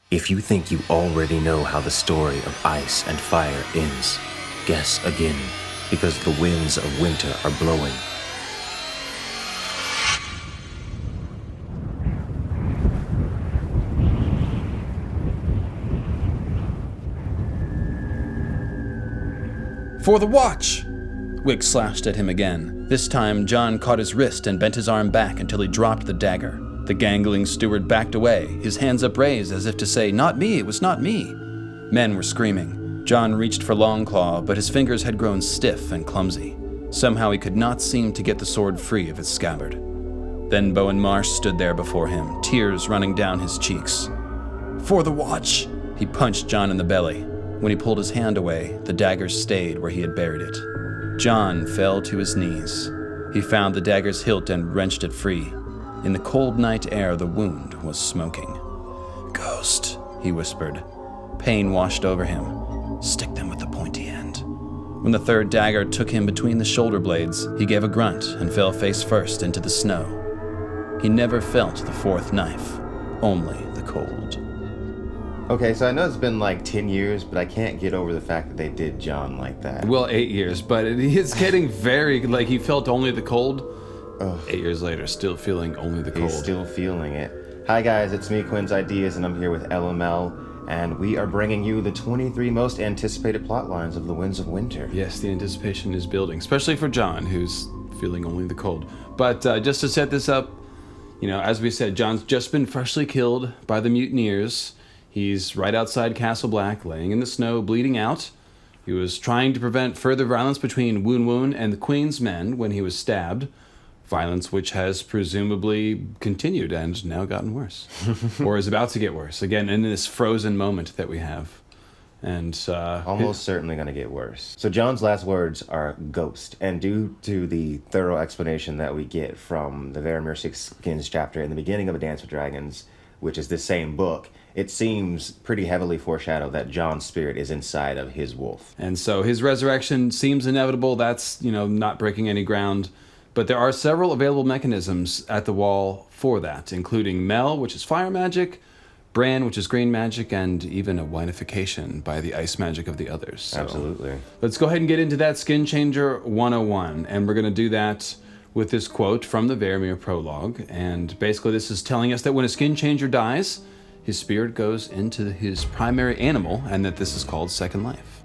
If you think you already know how the story of ice and fire ends, guess again, because the winds of winter are blowing. For the watch! Wick slashed at him again. This time, Jon caught his wrist and bent his arm back until he dropped the dagger. The gangling steward backed away, his hands upraised as if to say, "Not me, it was not me." Men were screaming. Jon reached for Longclaw, but his fingers had grown stiff and clumsy. Somehow he could not seem to get the sword free of its scabbard. Then Bowen Marsh stood there before him, tears running down his cheeks. "For the watch!" He punched Jon in the belly. When he pulled his hand away, the dagger stayed where he had buried it. Jon fell to his knees. He found the dagger's hilt and wrenched it free. In the cold night air, the wound was smoking. "Ghost," he whispered. Pain washed over him. "Stick them with the pointy end." When the third dagger took him between the shoulder blades, he gave a grunt and fell face first into the snow. He never felt the fourth knife, only the cold. Okay, so I know it's been like 10 years, but I can't get over the fact that they did Jon like that. Well, 8 years, but it's getting very, like, he felt only the cold. Ugh. 8 years later, still feeling only the cold. He's still feeling it. Hi guys, it's me, Quinn's Ideas, and I'm here with LML, and we are bringing you the 23 most anticipated plot lines of The Winds of Winter. Yes, the anticipation is building, especially for Jon, who's feeling only the cold. But just to set this up, you know, as we said, Jon's just been freshly killed by the mutineers. He's right outside Castle Black, laying in the snow, bleeding out. He was trying to prevent further violence between Woon Woon and the Queen's men when he was stabbed. Violence which has presumably continued and now gotten worse. Or is about to get worse. Again, in this frozen moment that we have. And almost certainly going to get worse. So Jon's last words are ghost. And due to the thorough explanation that we get from the Varamir Skins chapter in the beginning of A Dance with Dragons, which is the same book, it seems pretty heavily foreshadowed that Jon's spirit is inside of his wolf. And so his resurrection seems inevitable. That's, you know, not breaking any ground. But there are several available mechanisms at the wall for that, including Mel, which is fire magic, Bran, which is green magic, and even a winification by the ice magic of the others. So absolutely. Let's go ahead and get into that Skin Changer 101. And we're going to do that with this quote from the Varamir prologue. And basically this is telling us that when a Skin Changer dies, his spirit goes into his primary animal, and that this is called Second Life.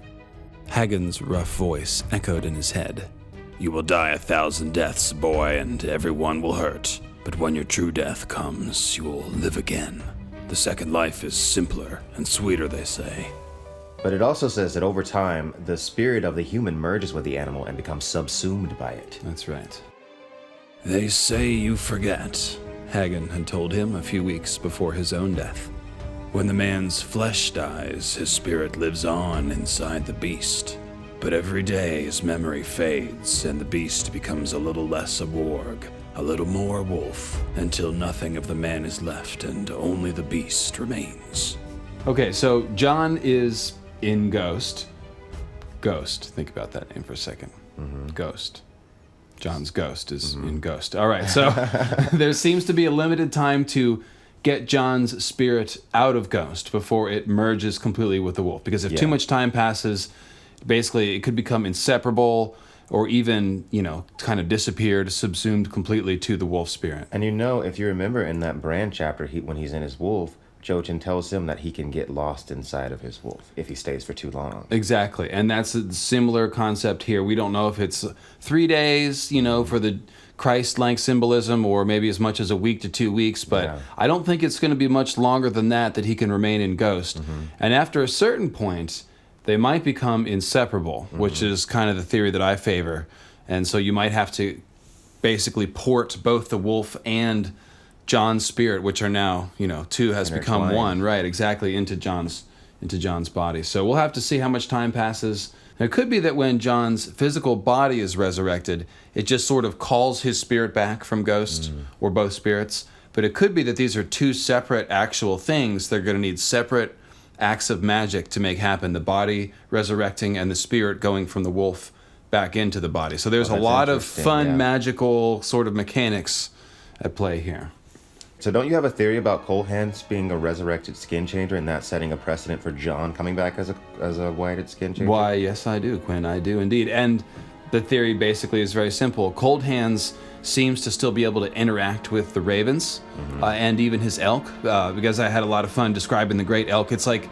Hagen's rough voice echoed in his head. "You will die 1,000 deaths, boy, and every one will hurt. But when your true death comes, you will live again. The second life is simpler and sweeter, they say." But it also says that over time, the spirit of the human merges with the animal and becomes subsumed by it. That's right. "They say you forget," Hagen had told him a few weeks before his own death. "When the man's flesh dies, his spirit lives on inside the beast. But every day his memory fades, and the beast becomes a little less a warg, a little more wolf, until nothing of the man is left and only the beast remains." Okay, so Jon is in Ghost. Ghost. Think about that name for a second. Mm-hmm. Ghost. Jon's ghost is in Ghost. All right, so there seems to be a limited time to get Jon's spirit out of Ghost before it merges completely with the wolf. Because if too much time passes, basically it could become inseparable or even, you know, kind of disappeared, subsumed completely to the wolf spirit. And you know, if you remember in that Bran chapter, when he's in his wolf, Jochin tells him that he can get lost inside of his wolf if he stays for too long. Exactly, and that's a similar concept here. We don't know if it's 3 days, you know, for the Christ-like symbolism, or maybe as much as a week to 2 weeks, but I don't think it's going to be much longer than that he can remain in Ghost. And after a certain point, they might become inseparable, which is kind of the theory that I favor. And so you might have to basically port both the wolf and Jon's spirit, which are now, you know, two has become one, right, exactly, into Jon's body. So we'll have to see how much time passes. Now, it could be that when Jon's physical body is resurrected, it just sort of calls his spirit back from Ghost, or both spirits. But it could be that these are two separate actual things. They're going to need separate acts of magic to make happen. The body resurrecting and the spirit going from the wolf back into the body. So there's a lot of fun, magical sort of mechanics at play here. So don't you have a theory about Cold Hands being a resurrected skin changer and that setting a precedent for Jon coming back as a whited skin changer? Why, yes, I do, Quinn. I do indeed. And the theory basically is very simple. Cold Hands seems to still be able to interact with the ravens and even his elk, because I had a lot of fun describing the great elk. It's like,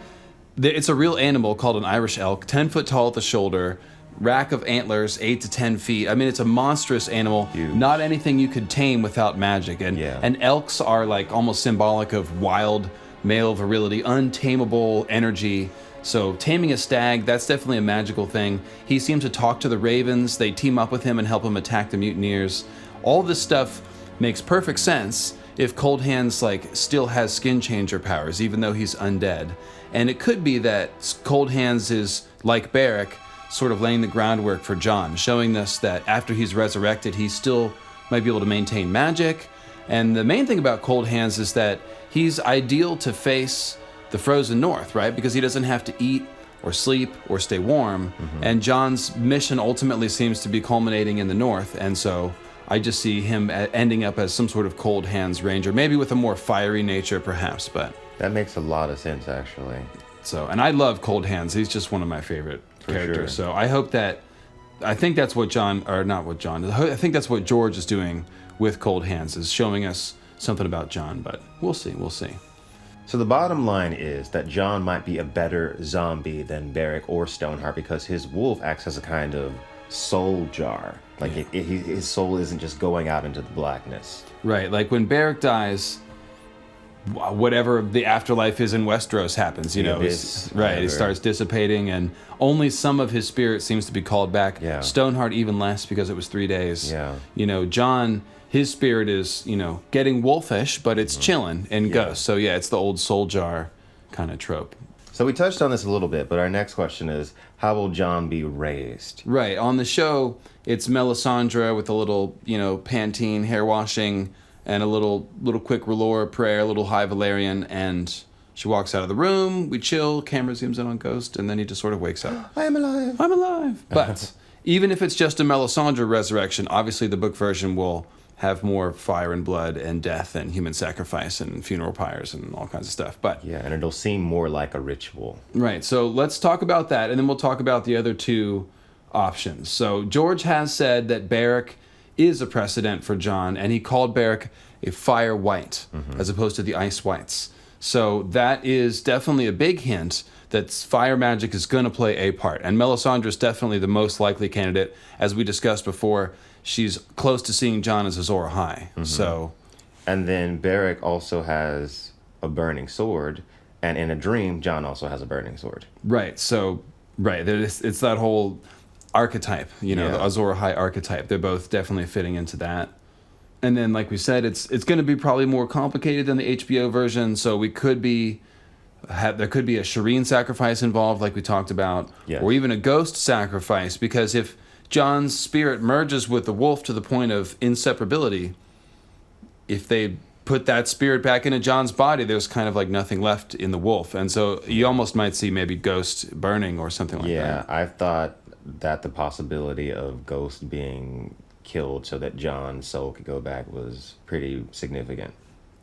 it's a real animal called an Irish elk, 10 foot tall at the shoulder, rack of antlers, 8 to 10 feet. I mean, it's a monstrous animal. Huge. Not anything you could tame without magic. And elks are like almost symbolic of wild male virility, untamable energy. So taming a stag, that's definitely a magical thing. He seems to talk to the ravens. They team up with him and help him attack the mutineers. All this stuff makes perfect sense if Cold Hands still has skin changer powers, even though he's undead. And it could be that Cold Hands is, like Beric, sort of laying the groundwork for Jon, showing us that after he's resurrected, he still might be able to maintain magic. And the main thing about Cold Hands is that he's ideal to face the frozen north, right? Because he doesn't have to eat or sleep or stay warm. And Jon's mission ultimately seems to be culminating in the north. And so I just see him ending up as some sort of Cold Hands ranger, maybe with a more fiery nature perhaps, but... That makes a lot of sense, actually. So, and I love Cold Hands. He's just one of my favorite characters. Sure. So I think that's what I think that's what George is doing with Cold Hands, is showing us something about Jon, but we'll see. So the bottom line is that Jon might be a better zombie than Beric or Stoneheart because his wolf acts as a kind of soul jar. His soul isn't just going out into the blackness. Right, like when Beric dies, whatever the afterlife is in Westeros happens, it starts dissipating, and only some of his spirit seems to be called back. Stoneheart even less, because it was 3 days. Jon, his spirit is getting wolfish, but it's chilling in Ghost. So it's the old soul jar kind of trope. So we touched on this a little bit, but our next question is, how will Jon be raised? Right, on the show it's Melisandre with a little Pantene hair washing and a little quick R'hllor prayer, a little High Valyrian, and she walks out of the room, we chill, camera zooms in on Ghost, and then he just sort of wakes up. I am alive. I'm alive. But even if it's just a Melisandre resurrection, obviously the book version will have more fire and blood and death and human sacrifice and funeral pyres and all kinds of stuff. But and it'll seem more like a ritual. Right, so let's talk about that, and then we'll talk about the other two options. So George has said that Beric is a precedent for Jon, and he called Beric a fire white as opposed to the ice whites. So that is definitely a big hint that fire magic is going to play a part. And Melisandre is definitely the most likely candidate. As we discussed before, she's close to seeing Jon as Azor Ahai. So, and then Beric also has a burning sword, and in a dream, Jon also has a burning sword. Right. So, it's that whole archetype, the Azor Ahai archetype. They're both definitely fitting into that. And then, like we said, it's going to be probably more complicated than the HBO version. So there could be a Shireen sacrifice involved, like we talked about, or even a ghost sacrifice. Because if Jon's spirit merges with the wolf to the point of inseparability, if they put that spirit back into Jon's body, there's kind of like nothing left in the wolf. And so you almost might see maybe Ghost burning or something like that. Yeah, I've thought that the possibility of Ghost being killed so that Jon's soul could go back was pretty significant.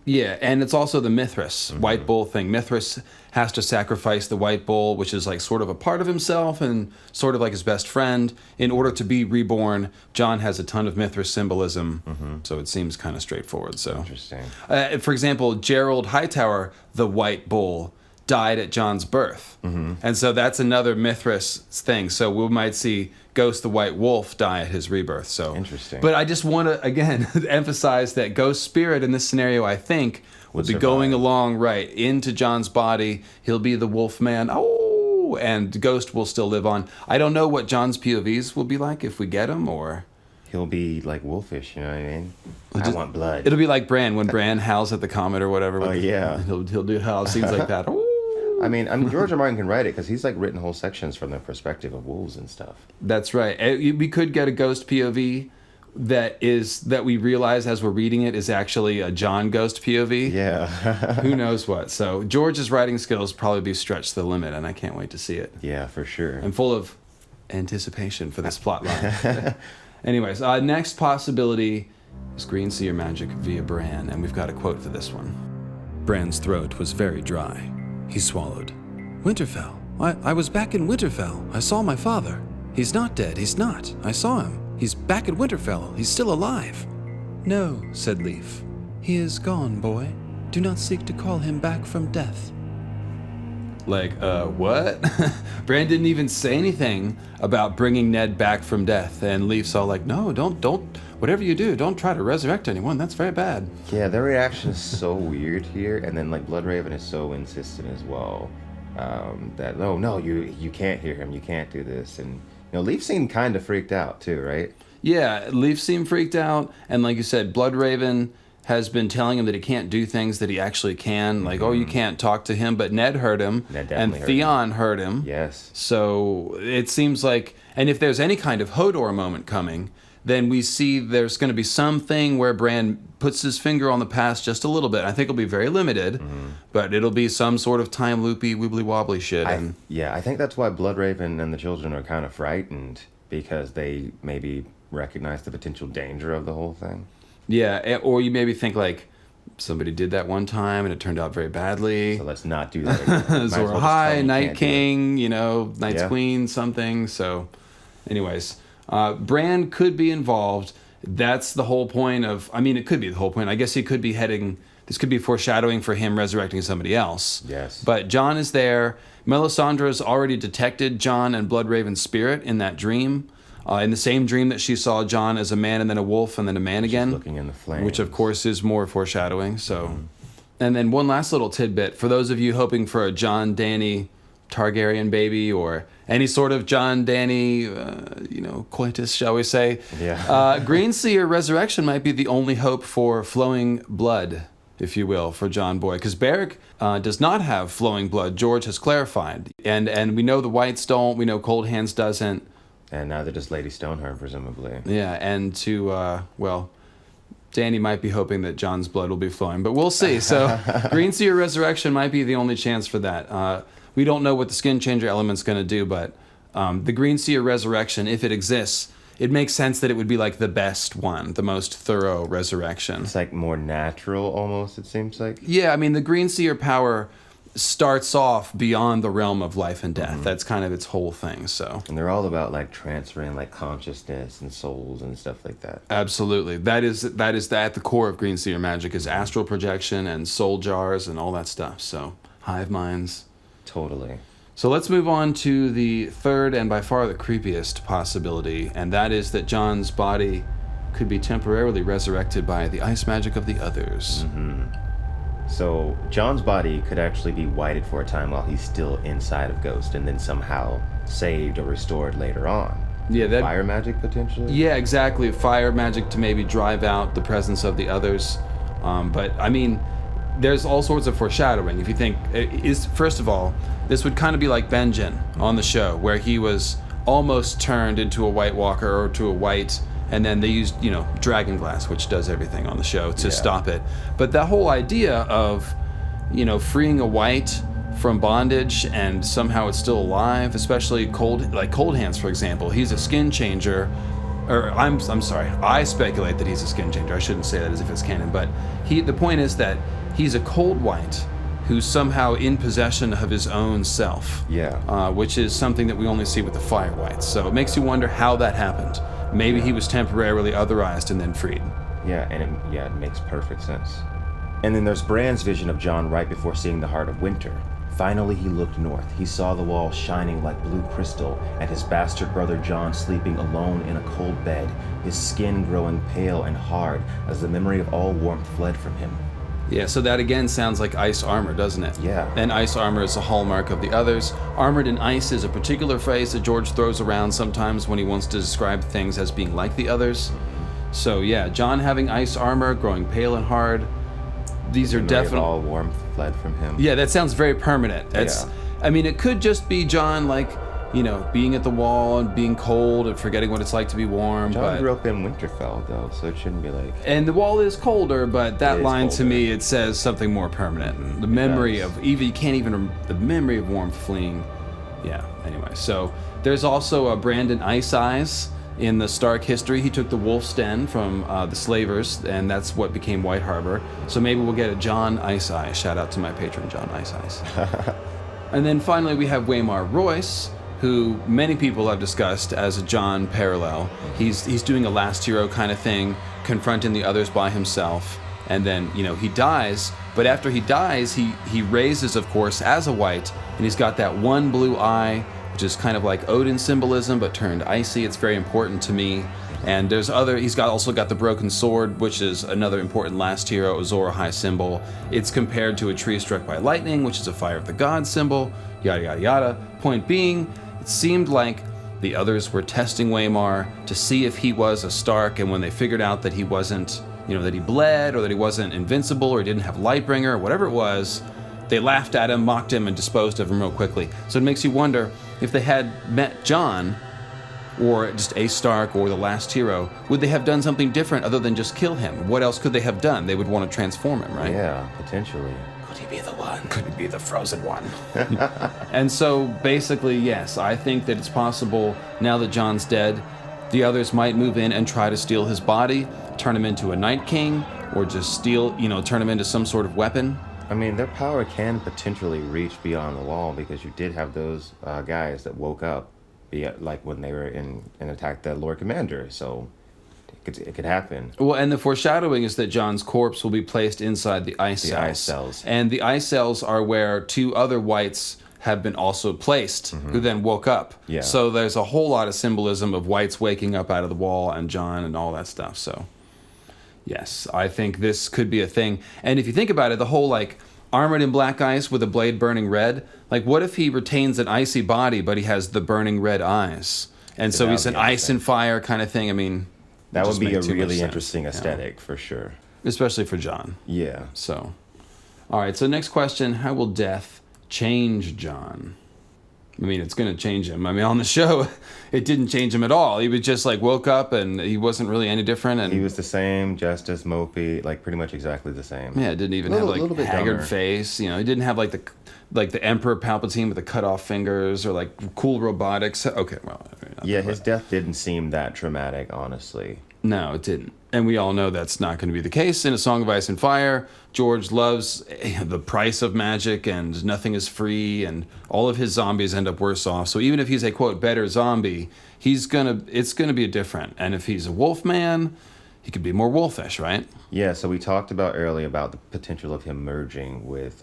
Yeah, and it's also the Mithras white bull thing. Mithras has to sacrifice the white bull, which is like sort of a part of himself and sort of like his best friend, in order to be reborn. Jon has a ton of Mithras symbolism, so it seems kind of straightforward. So interesting. For example, Gerald Hightower, the white bull, died at Jon's birth. And so that's another Mithras thing. So we might see Ghost the White Wolf die at his rebirth. So interesting. But I just want to, again, emphasize that Ghost Spirit in this scenario, I think, will be going along right into Jon's body. He'll be the Wolfman. Oh, and Ghost will still live on. I don't know what Jon's POVs will be like if we get him, or... He'll be like wolfish, you know what I mean? I want blood. It'll be like Bran, when Bran howls at the comet or whatever. He'll do howl scenes like that. I mean, George R. Martin can write it because he's like written whole sections from the perspective of wolves and stuff. That's right. We could get a Ghost POV that we realize as we're reading it is actually a Jon Ghost POV. Yeah. Who knows what? So George's writing skills probably be stretched to the limit, and I can't wait to see it. Yeah, for sure. I'm full of anticipation for this plot line. Anyways, next possibility is Greenseer magic via Bran, and we've got a quote for this one. Bran's throat was very dry. He swallowed. Winterfell. I was back in Winterfell. I saw my father. He's not dead. He's not. I saw him. He's back at Winterfell. He's still alive. No, said Leaf. He is gone, boy. Do not seek to call him back from death. Like, what? Bran didn't even say anything about bringing Ned back from death, and Leaf's all like, no, don't, whatever you do, don't try to resurrect anyone, that's very bad. Yeah, their reaction is so weird here, and then, like, Bloodraven is so insistent as well, that, no, you can't hear him, you can't do this, and, Leaf seemed kind of freaked out, too, right? Yeah, Leaf seemed freaked out, and like you said, Bloodraven has been telling him that he can't do things that he actually can. Like, you can't talk to him, but Ned heard him, and Theon heard him. Yes. So it seems like, and if there's any kind of Hodor moment coming, then we see there's going to be something where Bran puts his finger on the past just a little bit. I think it'll be very limited, but it'll be some sort of time loopy, wibbly wobbly shit. I think that's why Bloodraven and the children are kind of frightened, because they maybe recognize the potential danger of the whole thing. Yeah, or you maybe think like somebody did that one time and it turned out very badly. So let's not do that again. Zora High, Night King, Night's Queen, something. So, anyways, Bran could be involved. That's the whole point of. I mean, it could be the whole point. I guess he could be heading. This could be foreshadowing for him resurrecting somebody else. Yes. But Jon is there. Melisandre's already detected Jon and Bloodraven's spirit in that dream. In the same dream that she saw Jon as a man and then a wolf and then a man again. She's looking in the flames. Which, of course, is more foreshadowing. So, And then one last little tidbit. For those of you hoping for a Jon Dany Targaryen baby or any sort of Jon Dany, coitus, shall we say. Yeah. Greenseer resurrection might be the only hope for flowing blood, if you will, for Jon Boy. Because Beric does not have flowing blood. George has clarified. And we know the Whites don't. We know Cold Hands doesn't. And now they're just Lady Stoneheart, presumably. Yeah, and Dany might be hoping that Jon's blood will be flowing, but we'll see. So Greenseer Resurrection might be the only chance for that. We don't know what the Skin Changer element's going to do, but the Greenseer Resurrection, if it exists, it makes sense that it would be like the best one, the most thorough resurrection. It's like more natural, almost, it seems like. Yeah, I mean, the Greenseer power starts off beyond the realm of life and death. That's kind of its whole thing. So, and they're all about like transferring like consciousness and souls and stuff like that. Absolutely, that is at the core of Greenseer magic is astral projection and soul jars and all that stuff. So hive minds. Totally. So let's move on to the third and by far the creepiest possibility, and that is that Jon's body could be temporarily resurrected by the ice magic of the others. So Jon's body could actually be whited for a time while he's still inside of Ghost, and then somehow saved or restored later on. Yeah, that fire magic potentially. Yeah, exactly. Fire magic to maybe drive out the presence of the others. But I mean, there's all sorts of foreshadowing. If you think, first of all, this would kind of be like Benjen on the show, where he was almost turned into a White Walker or to a White. And then they used, dragon glass, which does everything on the show, to stop it. But that whole idea of, freeing a White from bondage and somehow it's still alive, especially Cold Hands, for example. He's a skin changer. Or I'm sorry, I speculate that he's a skin changer. I shouldn't say that as if it's canon. But the point is that he's a cold White who's somehow in possession of his own self. Yeah. Which is something that we only see with the Fire Whites. So it makes you wonder how that happened. Maybe he was temporarily otherized and then freed. Yeah, and it makes perfect sense. And then there's Bran's vision of Jon right before seeing the Heart of Winter. Finally, he looked north. He saw the wall shining like blue crystal, and his bastard brother Jon sleeping alone in a cold bed, his skin growing pale and hard as the memory of all warmth fled from him. Yeah, so that again sounds like ice armor, doesn't it? Yeah. And ice armor is a hallmark of the others. Armored in ice is a particular phrase that George throws around sometimes when he wants to describe things as being like the others. So yeah, Jon having ice armor, growing pale and hard. These are definitely all warmth fled from him. Yeah, that sounds very permanent. I mean, it could just be Jon being at the wall and being cold and forgetting what it's like to be warm. Jon grew up in Winterfell, though, so it shouldn't be like... And the wall is colder, but that line to me, it says something more permanent. The memory of... the memory of warmth fleeing. Yeah, anyway. So there's also a Brandon Ice Eyes, In the Stark history, he took the Wolf's Den from the slavers, and that's what became White Harbor. So maybe we'll get a John Ice Eyes. Shout out to my patron, John Ice Eyes. And then finally, we have Waymar Royce, who many people have discussed as a John parallel. He's doing a last hero kind of thing, confronting the others by himself. And then, he dies, but after he dies, he raises, of course, as a white, and he's got that one blue eye, which is kind of like Odin symbolism, but turned icy. It's very important to me. And he's also got the broken sword, which is another important last hero, Azor Ahai symbol. It's compared to a tree struck by lightning, which is a fire of the gods symbol, yada, yada, yada. Point being, it seemed like the others were testing Waymar to see if he was a Stark, and when they figured out that he wasn't, that he bled, or that he wasn't invincible, or he didn't have Lightbringer, or whatever it was, they laughed at him, mocked him, and disposed of him real quickly. So it makes you wonder, if they had met John, or just a Stark, or the last hero, would they have done something different other than just kill him? What else could they have done? They would want to transform him, right? Yeah, potentially. Could he be the one? Could he be the frozen one? And so, basically, yes, I think that it's possible, now that John's dead, the others might move in and try to steal his body, turn him into a Night King, or just turn him into some sort of weapon. I mean, their power can potentially reach beyond the wall, because you did have those guys that woke up, like when they were in and attacked the Lord Commander. So it could happen. Well, and the foreshadowing is that John's corpse will be placed inside the ice cells. The ice cells. And the ice cells are where two other whites have been also placed, who then woke up. Yeah. So there's a whole lot of symbolism of whites waking up out of the wall, and John and all that stuff. So yes, I think this could be a thing. And if you think about it, the whole armored in black ice with a blade burning red, what if he retains an icy body but he has the burning red eyes? And so he's an ice and fire kind of thing. I mean, that would be a really interesting aesthetic for sure. Especially for John. Yeah. So, all right, so next question, how will death change John? I mean, it's going to change him. I mean, on the show, it didn't change him at all. He was just woke up and he wasn't really any different. And he was the same, just as mopey, pretty much exactly the same. Yeah, didn't even have haggard dumber face. He didn't have the Emperor Palpatine with the cut off fingers, or cool robotics. Okay, well. Yeah, his death didn't seem that traumatic, honestly. No, it didn't. And we all know that's not going to be the case. In A Song of Ice and Fire, George loves the price of magic and nothing is free, and all of his zombies end up worse off. So even if he's a, quote, better zombie, it's going to be different. And if he's a Wolfman, he could be more wolfish, right? Yeah, so we talked about earlier about the potential of him merging with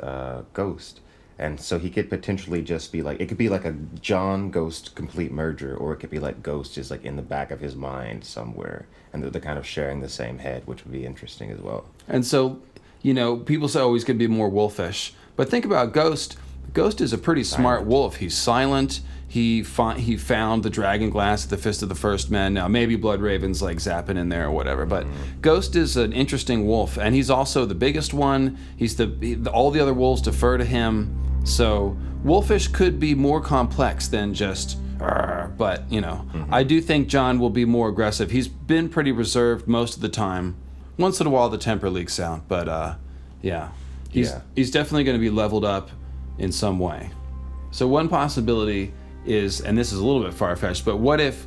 Ghost. And so he could potentially just be it could be a John Ghost complete merger, or it could be Ghost is in the back of his mind somewhere, and they're kind of sharing the same head, which would be interesting as well. And so, people say, he's going to be more wolfish. But think about Ghost. Ghost is a pretty smart wolf. He's silent. He found the dragon glass at the Fist of the First Men. Now, maybe Bloodraven's zapping in there or whatever, but Ghost is an interesting wolf, and he's also the biggest one. All the other wolves defer to him. So wolfish could be more complex than just, but I do think John will be more aggressive. He's been pretty reserved most of the time. Once in a while the temper leaks out, but he's definitely going to be leveled up in some way. So one possibility is, and this is a little bit far-fetched, but what if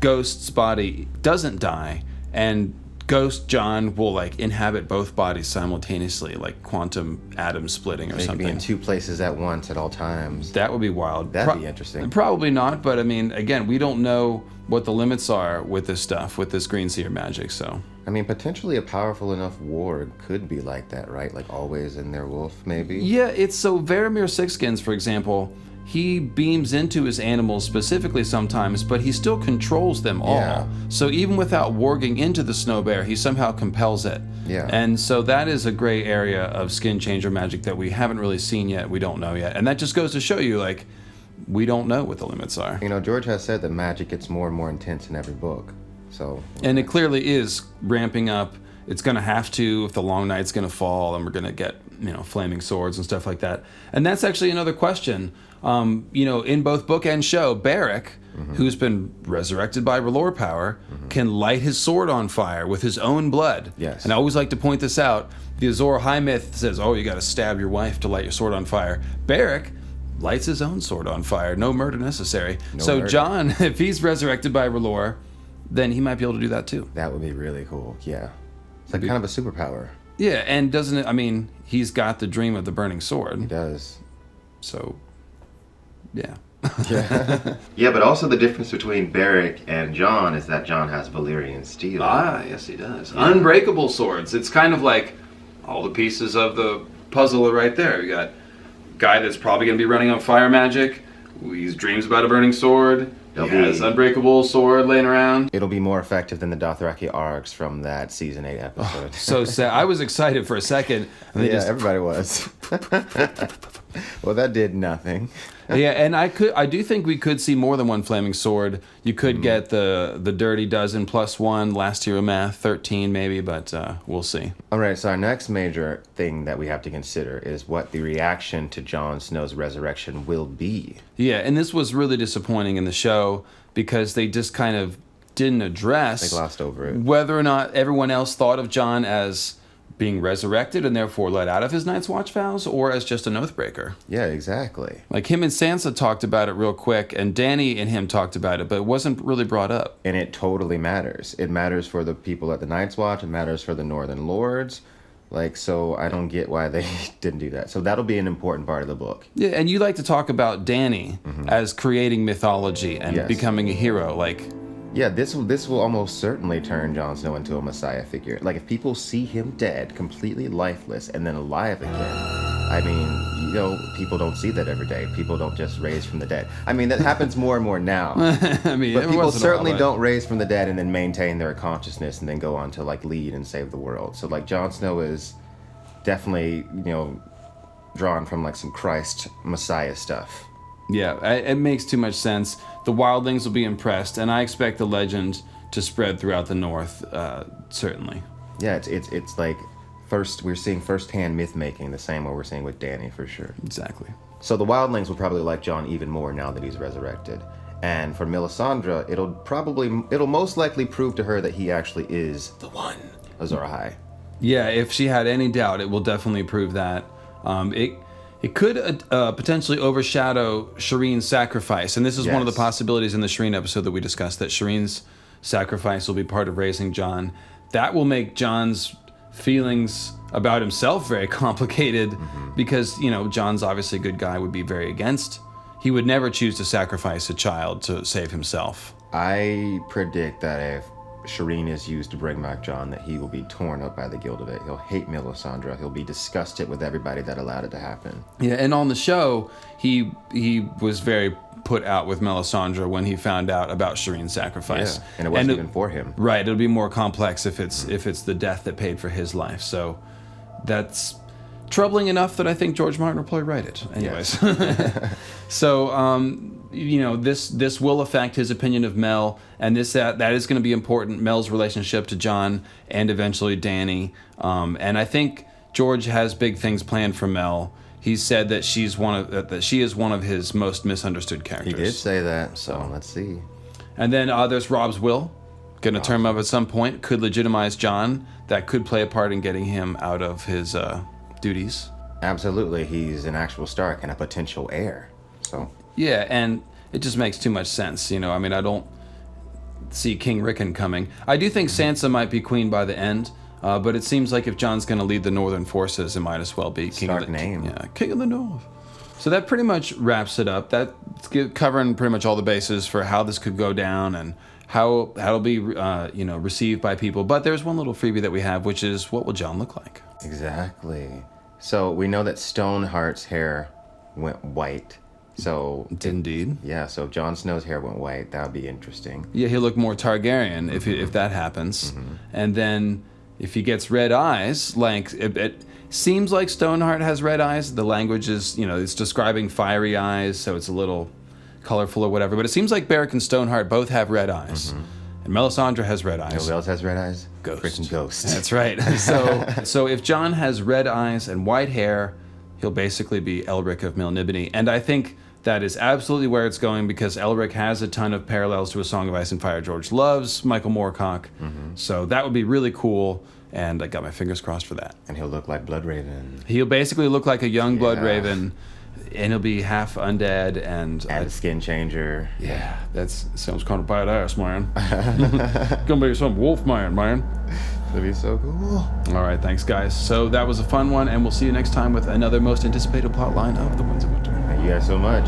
Ghost's body doesn't die and Ghost John will inhabit both bodies simultaneously, like quantum atom splitting or something. They could be in two places at once at all times. That would be wild. That'd be interesting. Probably not, but I mean, again, we don't know what the limits are with this stuff, with this Greenseer magic, so. I mean, potentially a powerful enough ward could be like that, right? Always in their wolf, maybe? Yeah, it's so Varamir Sixskins, for example, he beams into his animals specifically sometimes, but he still controls them all. Yeah. So even without warging into the snow bear, he somehow compels it. Yeah. And so that is a gray area of skin changer magic that we haven't really seen yet, we don't know yet. And that just goes to show you, we don't know what the limits are. George has said that magic gets more and more intense in every book. So. And it clearly is ramping up. It's going to have to if the Long Night's going to fall and we're going to get, flaming swords and stuff like that. And that's actually another question. In both book and show, Beric, who's been resurrected by R'hllor power, can light his sword on fire with his own blood. Yes. And I always like to point this out. The Azor Ahai myth says, you got to stab your wife to light your sword on fire. Beric lights his own sword on fire. No murder necessary. So John, if he's resurrected by R'hllor, then he might be able to do that too. That would be really cool. Yeah. It's like kind of a superpower. Yeah, and doesn't it, I mean, he's got the dream of the burning sword. He does. So, yeah. Yeah, but also the difference between Beric and Jon is that Jon has Valyrian steel. Ah, yes, he does. Yeah. Unbreakable swords. It's kind of like all the pieces of the puzzle are right there. You got a guy that's probably going to be running on fire magic. He dreams about a burning sword. He has unbreakable sword laying around. It'll be more effective than the Dothraki arcs from that season 8 episode. So sad. I was excited for a second. And everybody was. Well, that did nothing. Yeah, and I do think we could see more than one flaming sword. You could get the dirty dozen plus one, last hero math, 13 maybe, but we'll see. All right, so our next major thing that we have to consider is what the reaction to Jon Snow's resurrection will be. Yeah, and this was really disappointing in the show because they just kind of didn't address... They glossed over it. ...whether or not everyone else thought of Jon as being resurrected and therefore let out of his Night's Watch vows, or as just an oathbreaker. Yeah, exactly. Like him and Sansa talked about it real quick, and Dany and him talked about it, but it wasn't really brought up. And it totally matters. It matters for the people at the Night's Watch. It matters for the Northern Lords. Like, so I don't get why they didn't do that. So that'll be an important part of the book. Yeah, and you like to talk about Dany as creating mythology and becoming a hero, like... Yeah, this will almost certainly turn Jon Snow into a messiah figure. Like, if people see him dead, completely lifeless, and then alive again, I mean, you know, people don't see that every day. People don't just raise from the dead. I mean, that happens more and more now. I mean, but people certainly don't raise from the dead and then maintain their consciousness and then go on to, like, lead and save the world. So, like, Jon Snow is definitely, you know, drawn from, like, some Christ messiah stuff. Yeah, it makes too much sense. The wildlings will be impressed, and I expect the legend to spread throughout the North, certainly. Yeah, it's like we're seeing firsthand myth making, the same way we're seeing with Dany for sure. Exactly. So the wildlings will probably like Jon even more now that he's resurrected. And for Melisandre, it'll most likely prove to her that he actually is the one, Azor Ahai. Yeah, if she had any doubt, it will definitely prove that. It could potentially overshadow Shireen's sacrifice. And this is one of the possibilities in the Shireen episode that we discussed, that Shireen's sacrifice will be part of raising Jon. That will make Jon's feelings about himself very complicated because, you know, Jon's obviously a good guy, would be very against. He would never choose to sacrifice a child to save himself. I predict that if Shireen is used to bring back Jon, that he will be torn up by the guilt of it. He'll hate Melisandre. He'll be disgusted with everybody that allowed it to happen. Yeah, and on the show, he was very put out with Melisandre when he found out about Shireen's sacrifice. Yeah, and it wasn't even for him. Right, it'll be more complex if it's the death that paid for his life. So that's troubling enough that I think George Martin will probably write it. Anyways. Yes. So, you know, this will affect his opinion of Mel, and that is going to be important. Mel's relationship to Jon and eventually Dany, and I think George has big things planned for Mel. He said that she is one of his most misunderstood characters. He did say that, so let's see. And then there's Robb's will, going to turn him up at some point. Could legitimize Jon. That could play a part in getting him out of his duties. Absolutely, he's an actual Stark and a potential heir. So. Yeah, and it just makes too much sense, you know. I mean, I don't see King Rickon coming. I do think Sansa might be queen by the end, but it seems like if Jon's going to lead the Northern forces, it might as well be King Stark of the name. King of the North. So that pretty much wraps it up. That's covering pretty much all the bases for how this could go down and how it'll be, received by people. But there's one little freebie that we have, which is, what will Jon look like? Exactly. So we know that Stoneheart's hair went white. So indeed. Yeah, so if Jon Snow's hair went white, that would be interesting. Yeah, he'll look more Targaryen if that happens. And then if he gets red eyes, like it seems like Stoneheart has red eyes. The language is, it's describing fiery eyes, so it's a little colorful or whatever. But it seems like Beric and Stoneheart both have red eyes. And Melisandre has red eyes. Who else has red eyes? Ghost. Freaking Ghost. That's right. So if Jon has red eyes and white hair, he'll basically be Elric of Melniboné. And I think that is absolutely where it's going because Elric has a ton of parallels to A Song of Ice and Fire. George loves Michael Moorcock. So that would be really cool. And I got my fingers crossed for that. And he'll look like Bloodraven. He'll basically look like a young Bloodraven. And he'll be half undead and Add a skin changer. yeah, that sounds kind of badass, man. Gonna be some Wolfman, man. That'd be so cool. All right, thanks, guys. So that was a fun one, and we'll see you next time with another most anticipated plot line of The Winds of Winter. Thank you guys so much.